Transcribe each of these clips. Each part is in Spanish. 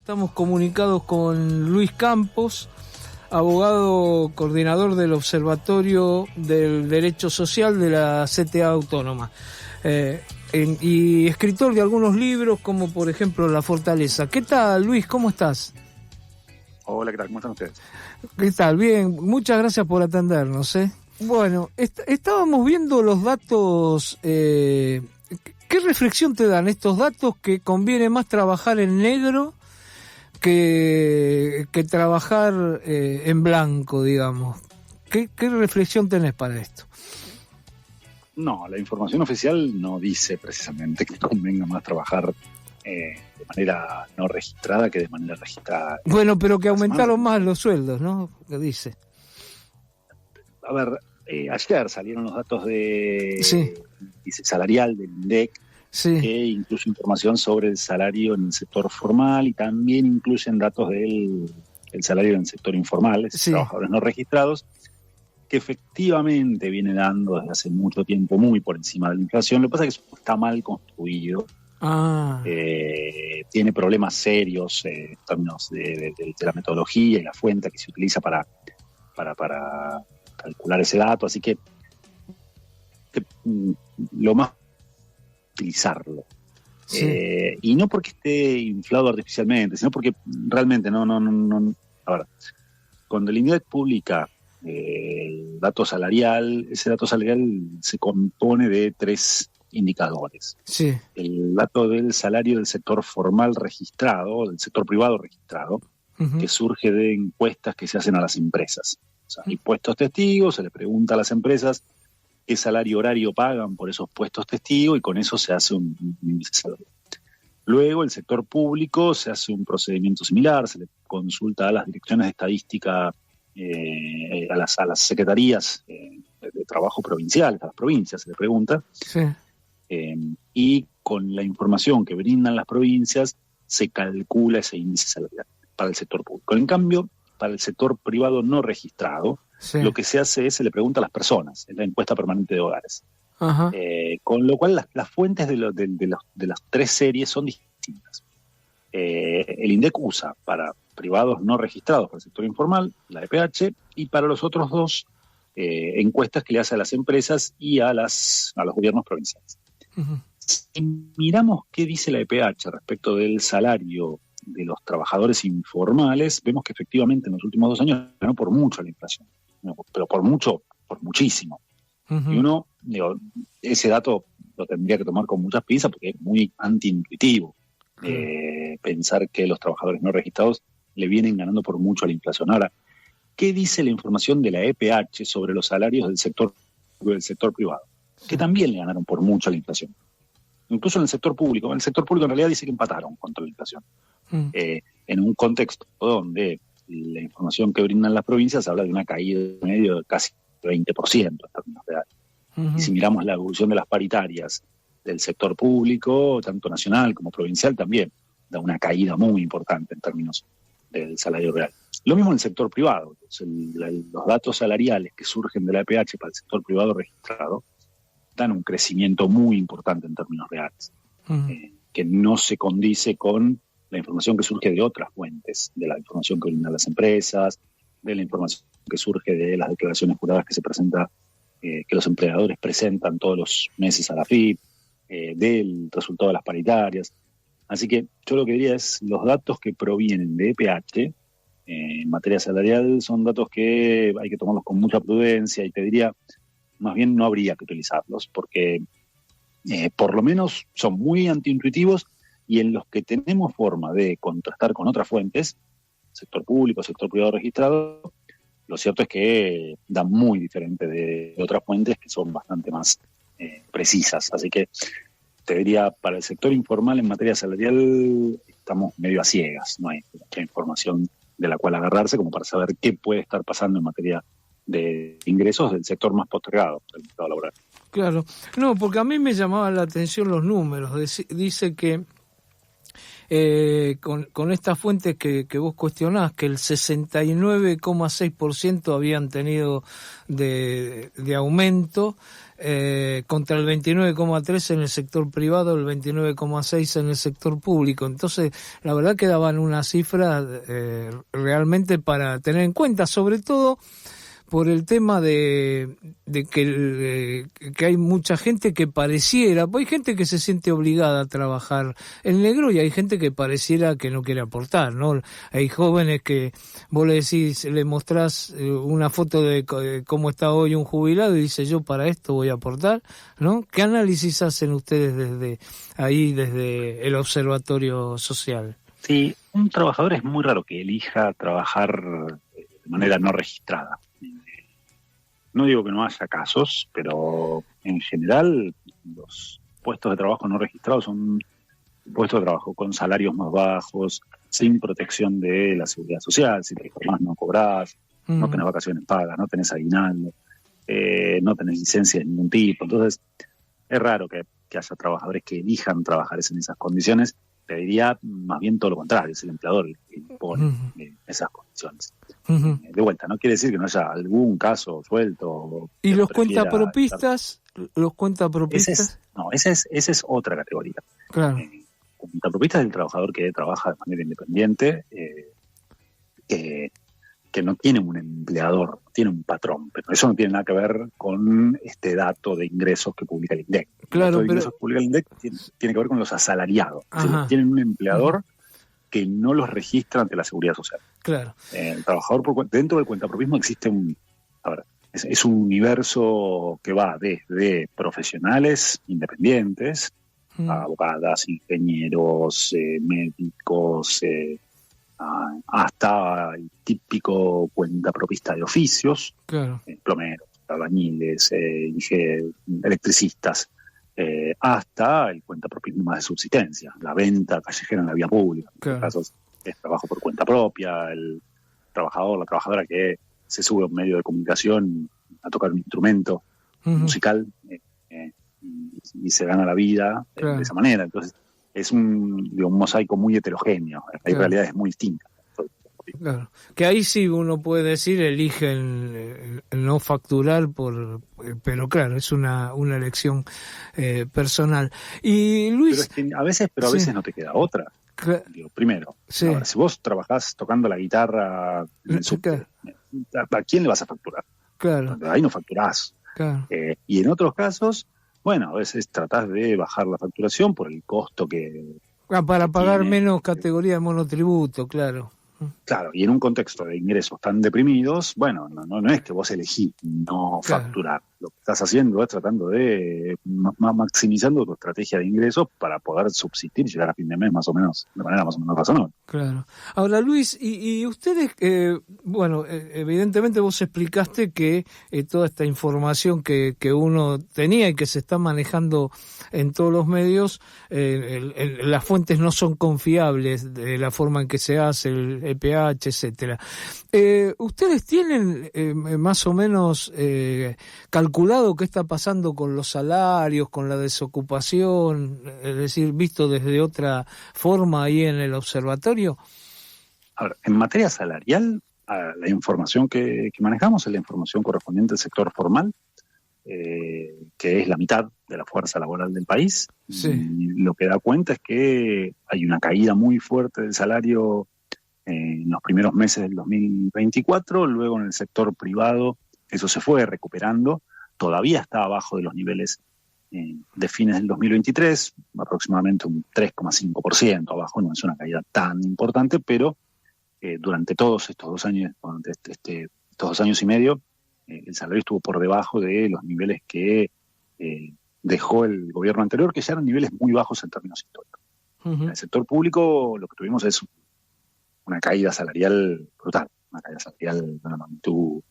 Estamos comunicados con Luis Campos, abogado coordinador del Observatorio del Derecho Social de la CTA Autónoma y escritor de algunos libros como por ejemplo La Fortaleza. ¿Qué tal, Luis? ¿Cómo estás? Hola, ¿qué tal? ¿Cómo están ustedes? ¿Qué tal? Bien, muchas gracias por atendernos. Bueno, estábamos viendo los datos. ¿Qué reflexión te dan estos datos que conviene más trabajar en negro que trabajar en blanco, digamos? ¿Qué reflexión tenés para esto? No, la información oficial no dice precisamente que convenga más trabajar de manera no registrada que de manera registrada. Bueno, pero que aumentaron más los sueldos, ¿no? ¿Qué dice? A ver, ayer salieron los datos de Sí. índice salarial del INDEC, Sí. que incluye información sobre el salario en el sector formal y también incluyen datos del salario en el sector informal, es decir, trabajadores no registrados, que efectivamente viene dando desde hace mucho tiempo muy por encima de la inflación. Lo que pasa es que eso está mal construido. Tiene problemas serios en términos de la metodología y la fuente que se utiliza para calcular ese dato, así que lo más utilizarlo. Sí. Y no porque esté inflado artificialmente, sino porque realmente no. A ver, cuando el INDEC publica el dato salarial, ese dato salarial se compone de 3 indicadores. Sí. El dato del salario del sector formal registrado, del sector privado registrado, que surge de encuestas que se hacen a las empresas. O sea, hay puestos testigos, se le pregunta a las empresas qué salario horario pagan por esos puestos testigos y con eso se hace un índice salarial. Luego, el sector público se hace un procedimiento similar, se le consulta a las direcciones de estadística, a las secretarías de trabajo provinciales, a las provincias se le pregunta. Sí. Y con la información que brindan las provincias se calcula ese índice salarial para el sector público. En cambio, para el sector privado no registrado, sí, lo que se hace es se le pregunta a las personas, en la encuesta permanente de hogares. Con lo cual las fuentes de las 3 series son distintas. El INDEC usa para privados no registrados, para el sector informal, la EPH, y para los otros 2 encuestas que le hace a las empresas y a los gobiernos provinciales. Si miramos qué dice la EPH respecto del salario de los trabajadores informales, vemos que efectivamente en los últimos 2 años ganó por mucho la inflación, pero por muchísimo. Y uno, ese dato lo tendría que tomar con muchas pinzas porque es muy antiintuitivo pensar que los trabajadores no registrados le vienen ganando por mucho a la inflación. Ahora, ¿qué dice la información de la EPH sobre los salarios del sector privado? Que también le ganaron por mucho a la inflación. Incluso en el sector público. En el sector público en realidad dice que empataron contra la inflación. En un contexto donde la información que brindan las provincias habla de una caída medio de casi 20% en términos reales. Y si miramos la evolución de las paritarias del sector público, tanto nacional como provincial, también da una caída muy importante en términos del salario real. Lo mismo en el sector privado. Los datos salariales que surgen de la EPH para el sector privado registrado dan un crecimiento muy importante en términos reales, que no se condice con la información que surge de otras fuentes, de la información que brindan las empresas, de la información que surge de las declaraciones juradas que se presenta, que los empleadores presentan todos los meses a la FIP, del resultado de las paritarias. Así que yo lo que diría es, los datos que provienen de EPH en materia salarial son datos que hay que tomarlos con mucha prudencia y te diría, más bien no habría que utilizarlos porque por lo menos son muy antiintuitivos y en los que tenemos forma de contrastar con otras fuentes, sector público, sector privado registrado, lo cierto es que dan muy diferente de otras fuentes que son bastante más precisas. Así que te diría, para el sector informal en materia salarial estamos medio a ciegas, no hay mucha información de la cual agarrarse como para saber qué puede estar pasando en materia de ingresos del sector más postergado del mercado laboral. Claro, no, porque a mí me llamaban la atención los números. Dice que con estas fuentes que vos cuestionás, que el 69,6% habían tenido de aumento contra el 29,3 en el sector privado, el 29,6 en el sector público. Entonces, la verdad que daban una cifra realmente para tener en cuenta, sobre todo por el tema de que hay mucha gente que pareciera, hay gente que se siente obligada a trabajar el negro y hay gente que pareciera que no quiere aportar, ¿no? Hay jóvenes que vos le decís, le mostrás una foto de cómo está hoy un jubilado y dice, yo para esto voy a aportar, ¿no? ¿Qué análisis hacen ustedes desde el Observatorio Social? Sí, un trabajador es muy raro que elija trabajar de manera no registrada. No digo que no haya casos, pero en general los puestos de trabajo no registrados son puestos de trabajo con salarios más bajos, sin protección de la seguridad social. Si te informás no cobrás, no tenés vacaciones pagas, no tenés aguinaldo, no tenés licencia de ningún tipo. Entonces es raro que haya trabajadores que elijan trabajar en esas condiciones. Te diría más bien todo lo contrario, es el empleador el que impone esas condiciones. De vuelta, no quiere decir que no haya algún caso suelto. ¿Y los cuentapropistas? ¿Los cuentapropistas? Esa es otra categoría. Claro. Cuentapropista es el trabajador que trabaja de manera independiente, que no tiene un empleador, tiene un patrón, pero eso no tiene nada que ver con este dato de ingresos que publica el INDEC. Claro, el dato de ingresos que publica el INDEC tiene que ver con los asalariados. O sea, tienen un empleador que no los registra ante la seguridad social. Claro. El trabajador dentro del cuentapropismo existe es un universo que va desde profesionales independientes, abogadas, ingenieros, médicos, hasta el típico cuentapropista de oficios, claro. Plomeros, albañiles, electricistas, hasta el cuentapropismo más de subsistencia, la venta callejera en la vía pública. Claro. En casos es trabajo por cuenta propia, el trabajador, la trabajadora que se sube a un medio de comunicación a tocar un instrumento musical y se gana la vida de esa manera. Entonces es un mosaico muy heterogéneo, hay realidades muy distintas. Claro, que ahí sí uno puede decir eligen el no facturar pero claro, es una elección personal. Y Luis, pero a veces no te queda otra. Digo, primero, ahora, si vos trabajás tocando la guitarra en el subte, ¿a quién le vas a facturar? Claro. Ahí no facturás. Claro. Y en otros casos, bueno, a veces tratás de bajar la facturación por el costo para pagar menos categoría de monotributo, claro. Claro, y en un contexto de ingresos tan deprimidos, bueno, no es que vos elegís no facturar. Lo que estás haciendo es tratando de maximizando tu estrategia de ingresos para poder subsistir y llegar a fin de mes más o menos, de manera más o menos razonable. Claro. Ahora, Luis, y ustedes, bueno, evidentemente vos explicaste que toda esta información que uno tenía y que se está manejando en todos los medios, las fuentes no son confiables de la forma en que se hace el EPH, etcétera. ¿Ustedes tienen más o menos calculado qué está pasando con los salarios, con la desocupación, es decir, visto desde otra forma ahí en el observatorio? A ver, en materia salarial, la información que manejamos es la información correspondiente al sector formal, que es la mitad de la fuerza laboral del país. Sí. Y lo que da cuenta es que hay una caída muy fuerte del salario en los primeros meses del 2024, luego en el sector privado eso se fue recuperando, todavía está abajo de los niveles de fines del 2023, aproximadamente un 3,5% abajo, no es una caída tan importante, pero durante todos estos 2 años, durante estos 2 años y medio, el salario estuvo por debajo de los niveles que dejó el gobierno anterior, que ya eran niveles muy bajos en términos históricos. En el sector público lo que tuvimos es una caída salarial brutal, una caída salarial de una magnitud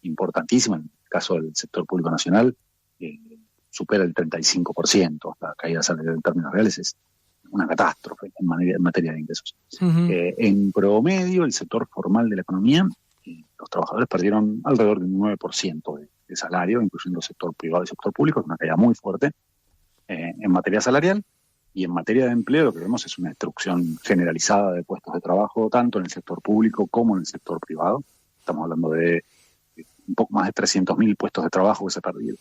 importantísima. En el caso del sector público nacional, supera el 35%. La caída salarial en términos reales es una catástrofe en materia de ingresos. En promedio, el sector formal de la economía, los trabajadores perdieron alrededor de un 9% de salario, incluyendo el sector privado y el sector público, es una caída muy fuerte en materia salarial. Y en materia de empleo lo que vemos es una destrucción generalizada de puestos de trabajo, tanto en el sector público como en el sector privado. Estamos hablando de un poco más de 300.000 puestos de trabajo que se perdieron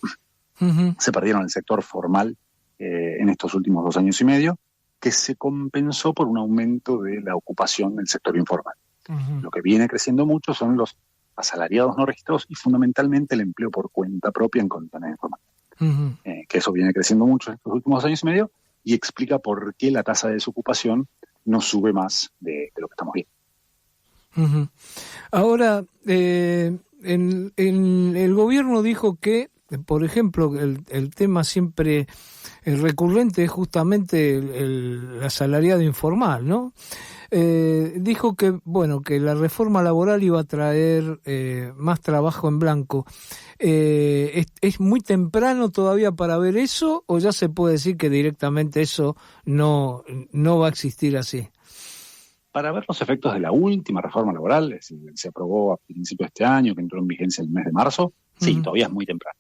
Se perdieron el sector formal en estos últimos 2 años y medio, que se compensó por un aumento de la ocupación del sector informal. Lo que viene creciendo mucho son los asalariados no registrados y fundamentalmente el empleo por cuenta propia en condiciones informales. Que eso viene creciendo mucho en estos últimos 2 años y medio y explica por qué la tasa de desocupación no sube más de lo que estamos viendo. Ahora, el gobierno dijo que, por ejemplo, el tema siempre recurrente es justamente el asalariado informal, ¿no? Dijo que, bueno, que la reforma laboral iba a traer más trabajo en blanco. ¿Es muy temprano todavía para ver eso o ya se puede decir que directamente eso no va a existir así? Para ver los efectos de la última reforma laboral, es decir, se aprobó a principios de este año, que entró en vigencia el mes de marzo, sí, todavía es muy temprano.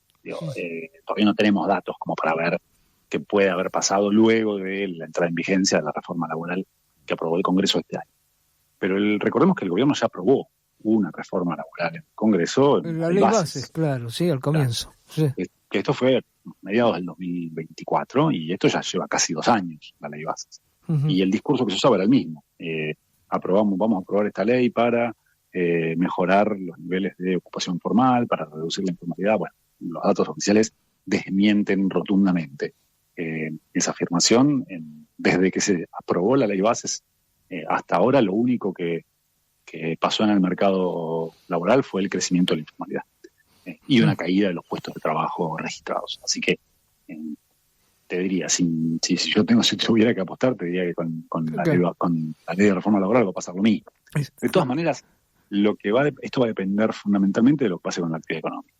Todavía no tenemos datos como para ver qué puede haber pasado luego de la entrada en vigencia de la reforma laboral que aprobó el Congreso este año. Pero recordemos que el gobierno ya aprobó una reforma laboral en el Congreso. La ley bases, claro, sí, al comienzo. Claro. Sí. Que esto fue a mediados del 2024 y esto ya lleva casi 2 años, la ley bases. Y el discurso que se usaba era el mismo. Vamos a aprobar esta ley para mejorar los niveles de ocupación formal, para reducir la informalidad. Bueno, los datos oficiales desmienten rotundamente esa afirmación. Desde que se aprobó la ley bases hasta ahora, lo único que pasó en el mercado laboral fue el crecimiento de la informalidad y una caída de los puestos de trabajo registrados. Así que te diría, si yo tuviera que apostar, te diría que con la ley de reforma laboral va a pasar lo mismo. De todas maneras, esto va a depender fundamentalmente de lo que pase con la actividad económica.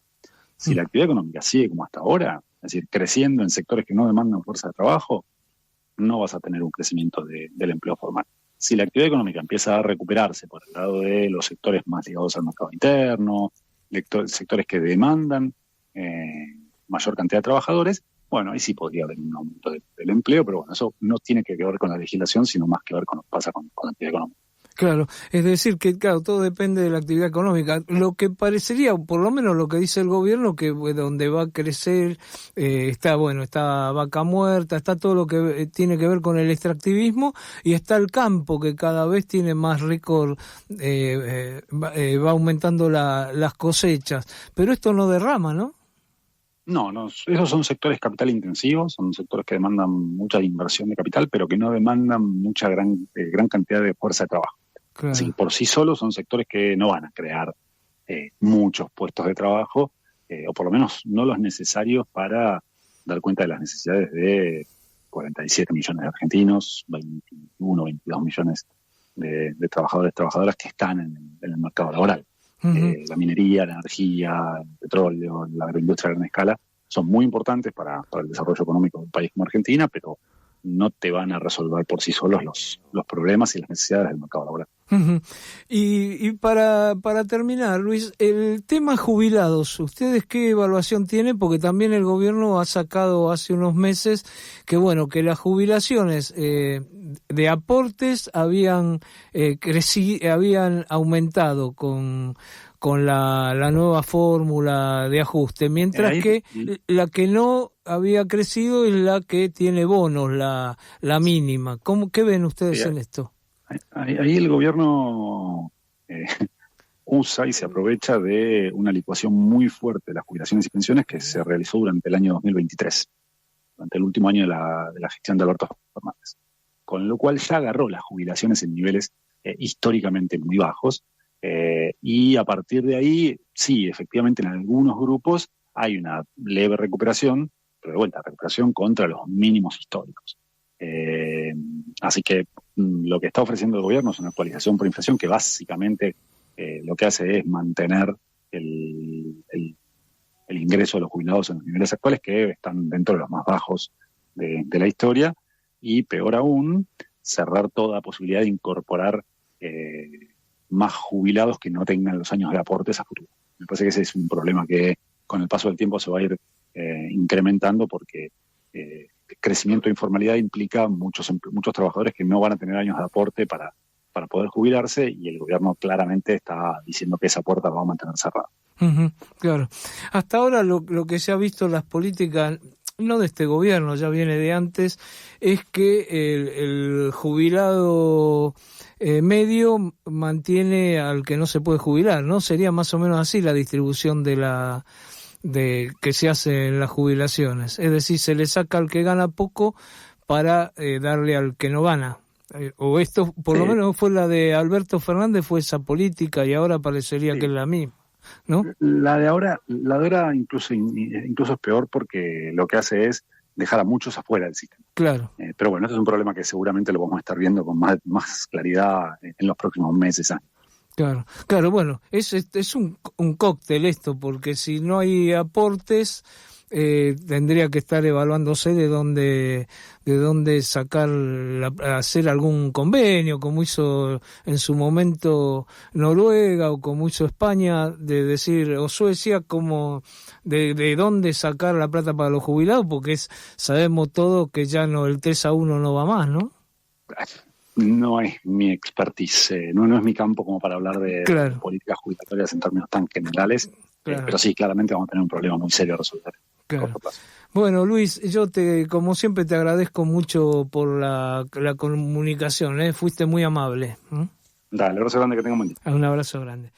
Si la actividad económica sigue como hasta ahora, es decir, creciendo en sectores que no demandan fuerza de trabajo, no vas a tener un crecimiento del empleo formal. Si la actividad económica empieza a recuperarse por el lado de los sectores más ligados al mercado interno, sectores que demandan mayor cantidad de trabajadores, bueno, ahí sí podría haber un aumento del empleo, pero bueno, eso no tiene que ver con la legislación, sino más que ver con lo que pasa con la actividad económica. Claro, es decir que claro, todo depende de la actividad económica. Lo que parecería, por lo menos lo que dice el gobierno, que donde va a crecer está Vaca Muerta, está todo lo que tiene que ver con el extractivismo y está el campo que cada vez tiene más récord, va aumentando las cosechas. Pero esto no derrama, ¿no? No, esos son sectores capital intensivos, son sectores que demandan mucha inversión de capital, pero que no demandan mucha gran cantidad de fuerza de trabajo. Claro. Así que por sí solos son sectores que no van a crear muchos puestos de trabajo, o por lo menos no los necesarios para dar cuenta de las necesidades de 47 millones de argentinos, 21, 22 millones de trabajadores, trabajadoras que están en el mercado laboral. La minería, la energía, el petróleo, la agroindustria a gran escala son muy importantes para el desarrollo económico de un país como Argentina, pero no te van a resolver por sí solos los problemas y las necesidades del mercado laboral. Y para terminar, Luis, el tema jubilados, ¿ustedes qué evaluación tienen? Porque también el gobierno ha sacado hace unos meses que las jubilaciones de aportes habían aumentado con la nueva fórmula de ajuste, mientras que la que no había crecido es la que tiene bonos, la mínima. ¿Qué ven ustedes en esto? Ahí el gobierno usa y se aprovecha de una licuación muy fuerte de las jubilaciones y pensiones que se realizó durante el año 2023, durante el último año de la gestión de Alberto Fernández. Con lo cual ya agarró las jubilaciones en niveles históricamente muy bajos, y a partir de ahí, sí, efectivamente en algunos grupos hay una leve recuperación, pero de vuelta, recuperación contra los mínimos históricos. Así que lo que está ofreciendo el gobierno es una actualización por inflación que básicamente lo que hace es mantener el ingreso de los jubilados en los niveles actuales, que están dentro de los más bajos de la historia, y peor aún, cerrar toda posibilidad de incorporar más jubilados que no tengan los años de aportes a futuro. Me parece que ese es un problema que con el paso del tiempo se va a ir incrementando, porque crecimiento de informalidad implica muchos trabajadores que no van a tener años de aporte para poder jubilarse, y el gobierno claramente está diciendo que esa puerta la va a mantener cerrada. Claro. Hasta ahora lo que se ha visto en las políticas, no de este gobierno, ya viene de antes, es que el jubilado medio mantiene al que no se puede jubilar, ¿no? Sería más o menos así la distribución de que se hace en las jubilaciones. Es decir, se le saca al que gana poco para darle al que no gana. O esto, por lo menos fue la de Alberto Fernández, fue esa política, y ahora parecería que es la misma, ¿no? La de ahora incluso es peor, porque lo que hace es dejar a muchos afuera del sistema. Claro. Pero bueno, este es un problema que seguramente lo vamos a estar viendo con más claridad en los próximos meses. Claro, bueno, es un cóctel esto, porque si no hay aportes, tendría que estar evaluándose de dónde sacar, hacer algún convenio, como hizo en su momento Noruega, o como hizo España, de decir, o Suecia, como de dónde sacar la plata para los jubilados, porque sabemos todo que ya no, el 3-1 no va más, ¿no? No es mi expertise, no es mi campo como para hablar de políticas jubilatorias en términos tan generales, pero sí, claramente vamos a tener un problema muy serio a resolver. Claro. Bueno, Luis, yo como siempre te agradezco mucho por la comunicación, fuiste muy amable. Dale, abrazo grande, que tenga un buen día. Un abrazo grande.